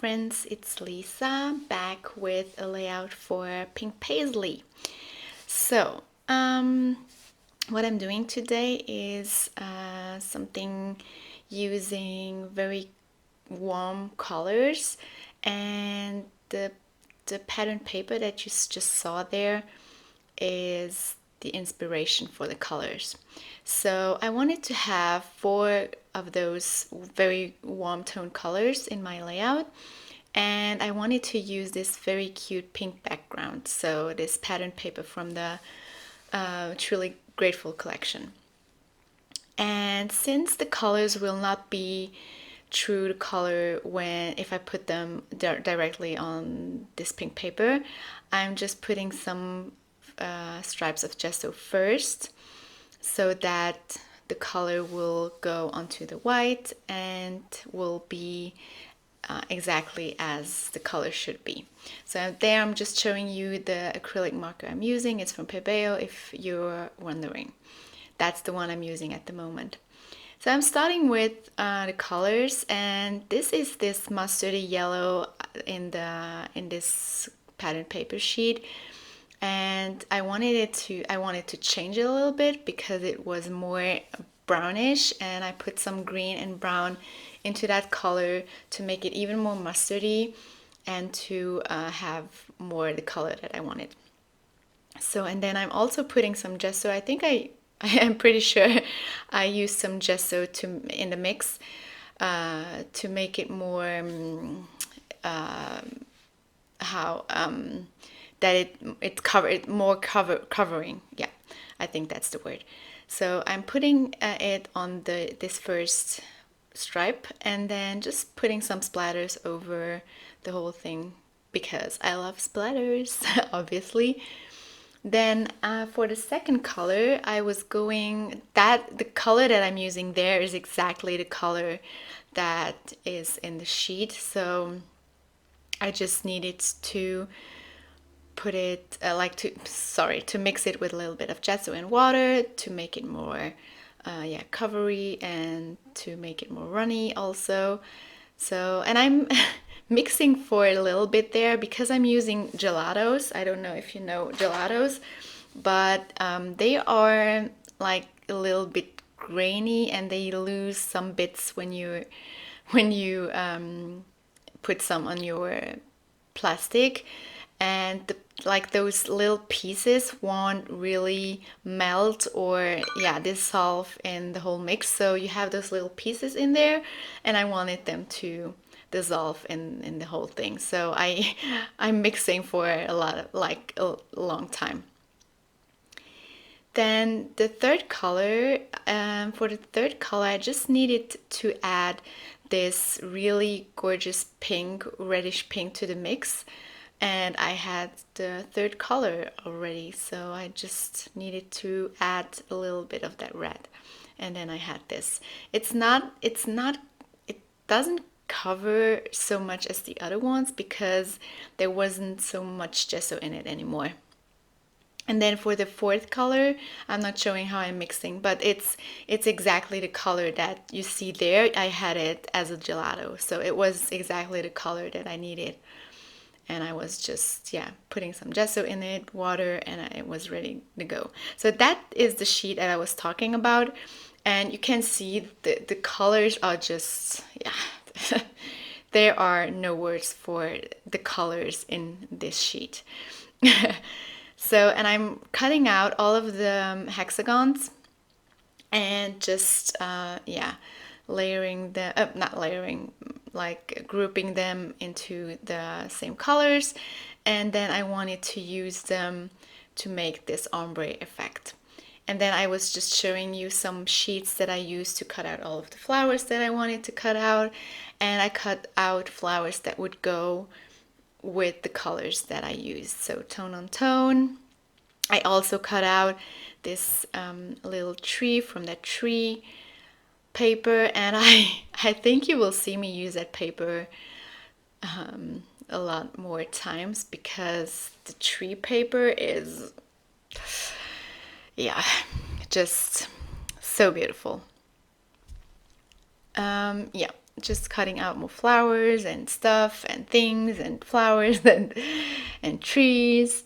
friends, it's Lisa back with a layout for pink paisley. So, what I'm doing today is something using very warm colors, and the pattern paper that you just saw there is the inspiration for the colors. So I wanted to have 4 of those very warm tone colors in my layout, and I wanted to use this very cute pink background, so this pattern paper from the Truly Grateful collection. And since the colors will not be true to color if I put them directly on this pink paper, I'm just putting some stripes of gesso first, so that the color will go onto the white and will be exactly as the color should be. So there I'm just showing you the acrylic marker I'm using. It's from Pebeo, if you're wondering. That's the one I'm using at the moment. So I'm starting with the colors, and this is this mustardy yellow in this pattern paper sheet, and I wanted to change it a little bit because it was more brownish, and I put some green and brown into that color to make it even more mustardy and to have more the color that I wanted. So, and then I'm also putting some gesso. I think I am pretty sure I used some gesso in the mix to make it more that it's more covering. Yeah, I think that's the word. So I'm putting it on this first stripe, and then just putting some splatters over the whole thing because I love splatters, obviously. Then for the second color, the color that I'm using there is exactly the color that is in the sheet. So I just needed to put it to mix it with a little bit of gesso and water to make it more covery and to make it more runny also. So, and I'm mixing for a little bit there because I'm using gelatos. I don't know if you know gelatos, but they are like a little bit grainy, and they lose some bits when you put some on your plastic, and like those little pieces won't really melt or dissolve in the whole mix. So you have those little pieces in there, and I wanted them to dissolve in the whole thing. So I'm mixing for a long time. Then the third color, for the third color, I just needed to add this really gorgeous pink, reddish pink to the mix. And I had the third color already, so I just needed to add a little bit of that red. And then I had this. It doesn't cover so much as the other ones because there wasn't so much gesso in it anymore. And then for the fourth color, I'm not showing how I'm mixing, but it's exactly the color that you see there. I had it as a gelato, so it was exactly the color that I needed. And I was just putting some gesso in it, water, and it was ready to go. So that is the sheet that I was talking about, and you can see the colors are just there are no words for the colors in this sheet. So, and I'm cutting out all of the hexagons and just layering them, not layering, like grouping them into the same colors. And then I wanted to use them to make this ombre effect. And then I was just showing you some sheets that I used to cut out all of the flowers that I wanted to cut out. And I cut out flowers that would go with the colors that I used. So tone on tone. I also cut out this little tree from that tree paper, and I think you will see me use that paper a lot more times because the tree paper is just so beautiful. just cutting out more flowers and stuff and things and flowers and trees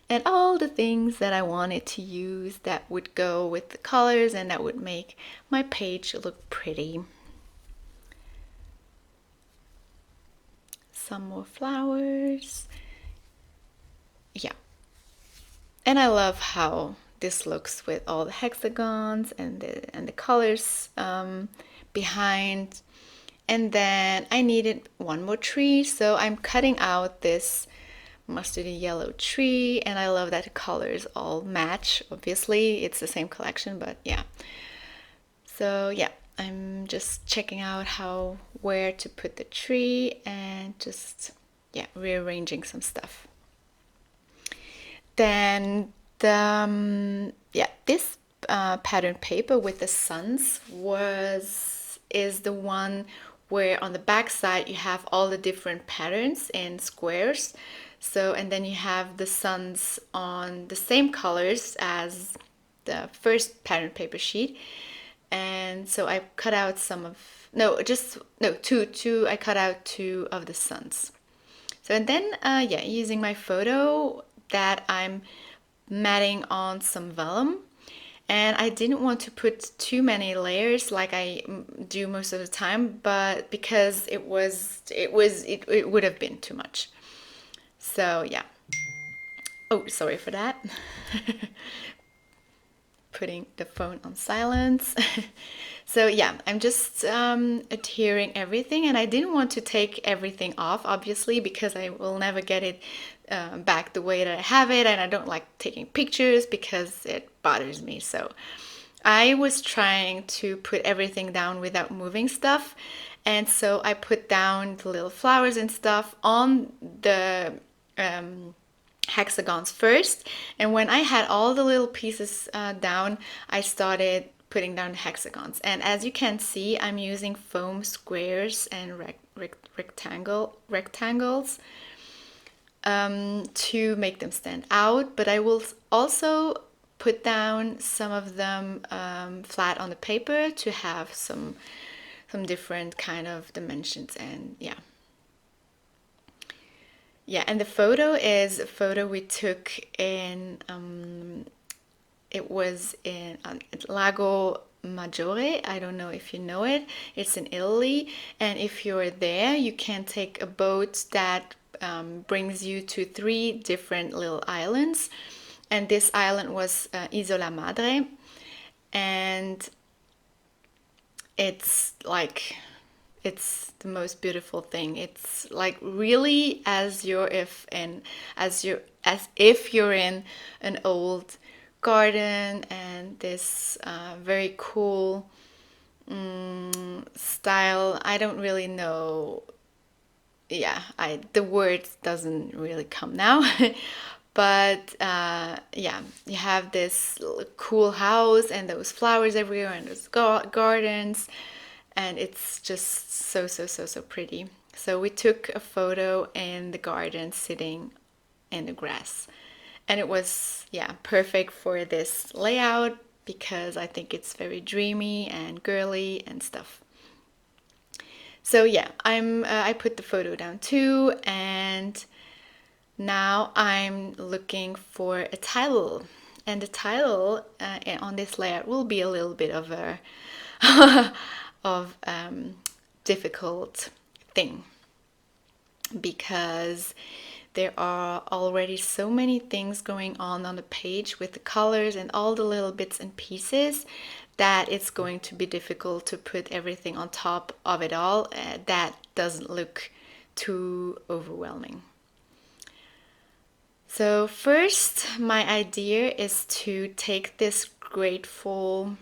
and all the things that I wanted to use that would go with the colors and that would make my page look pretty. Some more flowers. Yeah. And I love how this looks with all the hexagons and the colors behind. And then I needed one more tree, so I'm cutting out this mustardy yellow tree, and I love that the colors all match. Obviously it's the same collection, but yeah. So yeah, I'm just checking out where to put the tree and just rearranging some stuff. Then this pattern paper with the suns is the one where on the back side you have all the different patterns in squares. So, and then you have the suns on the same colors as the first pattern paper sheet. And so I cut out two. I cut out two of the suns. So, and then using my photo that I'm matting on some vellum, and I didn't want to put too many layers like I do most of the time, but because it would have been too much. So yeah. Oh, sorry for that. Putting the phone on silence. So yeah, I'm just adhering everything, and I didn't want to take everything off, obviously, because I will never get it back the way that I have it, and I don't like taking pictures because it bothers me. So I was trying to put everything down without moving stuff, and so I put down the little flowers and stuff on the hexagons first, and when I had all the little pieces down, I started putting down the hexagons. And as you can see, I'm using foam squares and rectangles to make them stand out, but I will also put down some of them flat on the paper to have some different kind of dimensions. And and the photo is a photo we took in it was in Lago Maggiore. I don't know if you know it. It's in Italy, and if you're there, you can take a boat that brings you to 3 different little islands. And this island was Isola Madre, and it's the most beautiful thing. It's like really as if you're in an old garden, and this very cool style. I don't really know. The word doesn't really come now. But you have this cool house and those flowers everywhere and those gardens, and it's just so pretty. So we took a photo in the garden sitting in the grass, and it was perfect for this layout because I think it's very dreamy and girly and stuff. So yeah, I put the photo down too, and now I'm looking for a title, and the title on this layout will be a little bit of a difficult thing, because there are already so many things going on the page with the colors and all the little bits and pieces that it's going to be difficult to put everything on top of it all that doesn't look too overwhelming. So first, my idea is to take this grateful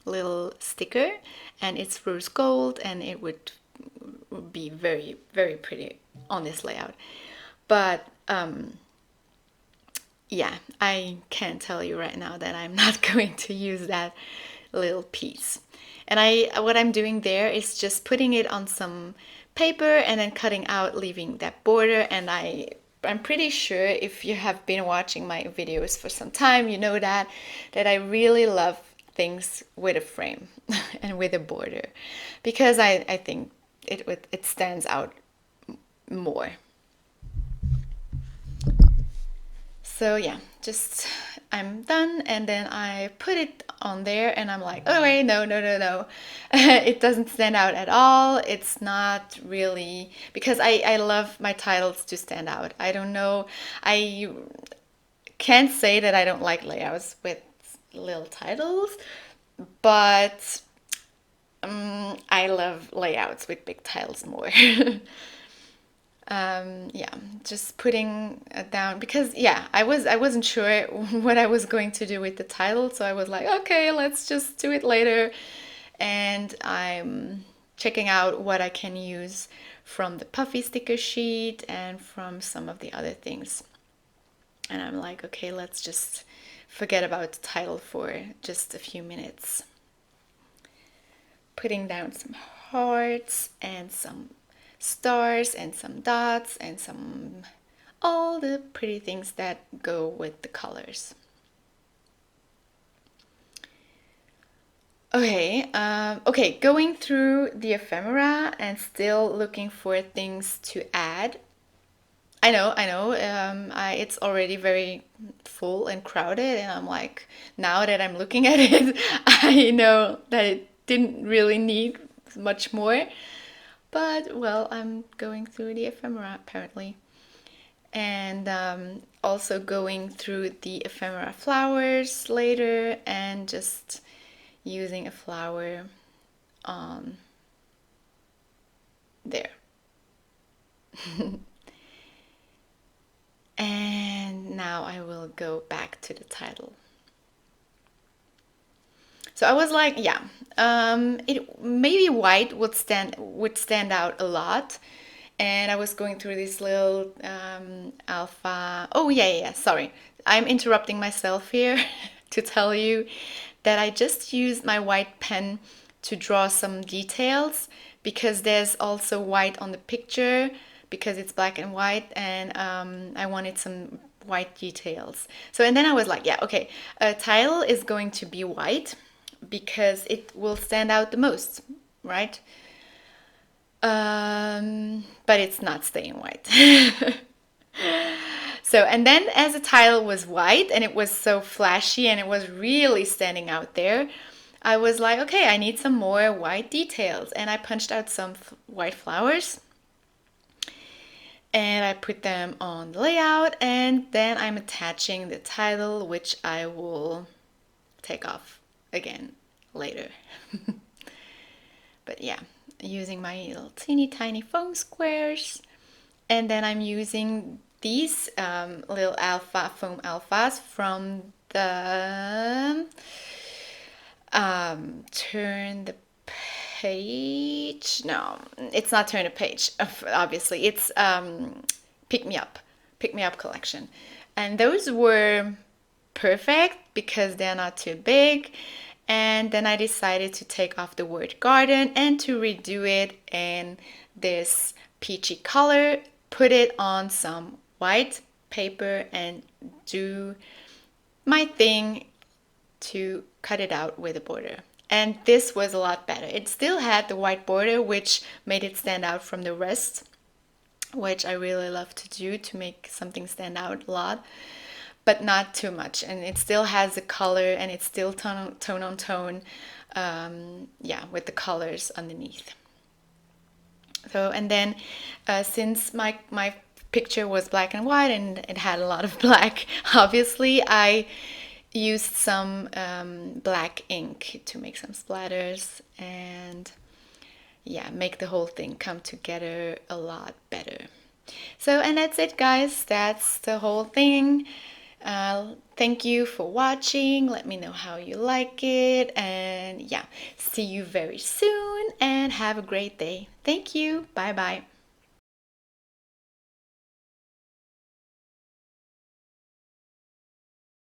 little sticker, and it's rose gold, and it would be very, very pretty on this layout. But I can tell you right now that I'm not going to use that little piece. And what I'm doing there is just putting it on some paper and then cutting out, leaving that border. And I'm pretty sure if you have been watching my videos for some time, you know that I really love things with a frame and with a border, because I think it stands out more. So yeah, just I'm done, and then I put it on there, and I'm like, oh wait, no, no, no, no. It doesn't stand out at all. It's not really, because I love my titles to stand out. I don't know. I can't say that I don't like layouts with little titles, but I love layouts with big titles more. Yeah, just putting down, because yeah, I wasn't sure what I was going to do with the title, so I was like, okay, let's just do it later. And I'm checking out what I can use from the puffy sticker sheet and from some of the other things. And I'm like, okay, let's just forget about the title for just a few minutes. Putting down some hearts and some stars and some dots and some all the pretty things that go with the colors. Okay, going through the ephemera and still looking for things to add. I know. It's already very full and crowded, and I'm like, now that I'm looking at it, I know that it didn't really need much more. But well, I'm going through the ephemera apparently, and also going through the ephemera flowers later, and just using a flower on there. And now I will go back to the title. So I was like, yeah, it maybe white would stand out a lot. And I was going through this little alpha. Oh yeah. Sorry, I'm interrupting myself here to tell you that I just used my white pen to draw some details, because there's also white on the picture because it's black and white, and I wanted some white details. So and then I was like, yeah, okay, a title is going to be white because it will stand out the most, right? But it's not staying white. So, and then as the title was white and it was so flashy and it was really standing out there, I was like, okay, I need some more white details. And I punched out some white flowers and I put them on the layout, and then I'm attaching the title, which I will take off again later. But yeah, using my little teeny tiny foam squares, and then I'm using these little foam alphas from the turn the page. No, it's not turn the page. Obviously, it's pick me up collection, and those were perfect because they're not too big. And then I decided to take off the word garden and to redo it in this peachy color, put it on some white paper, and do my thing to cut it out with a border. And this was a lot better. It still had the white border, which made it stand out from the rest, which I really love to do to make something stand out a lot, but not too much. And it still has the color, and it's still tone on tone, yeah, with the colors underneath. So, and then since my picture was black and white and it had a lot of black, obviously I used some black ink to make some splatters and yeah, make the whole thing come together a lot better. So, and that's it, guys. That's the whole thing. Thank you for watching. Let me know how you like it. And yeah, see you very soon and have a great day. Thank you. Bye bye.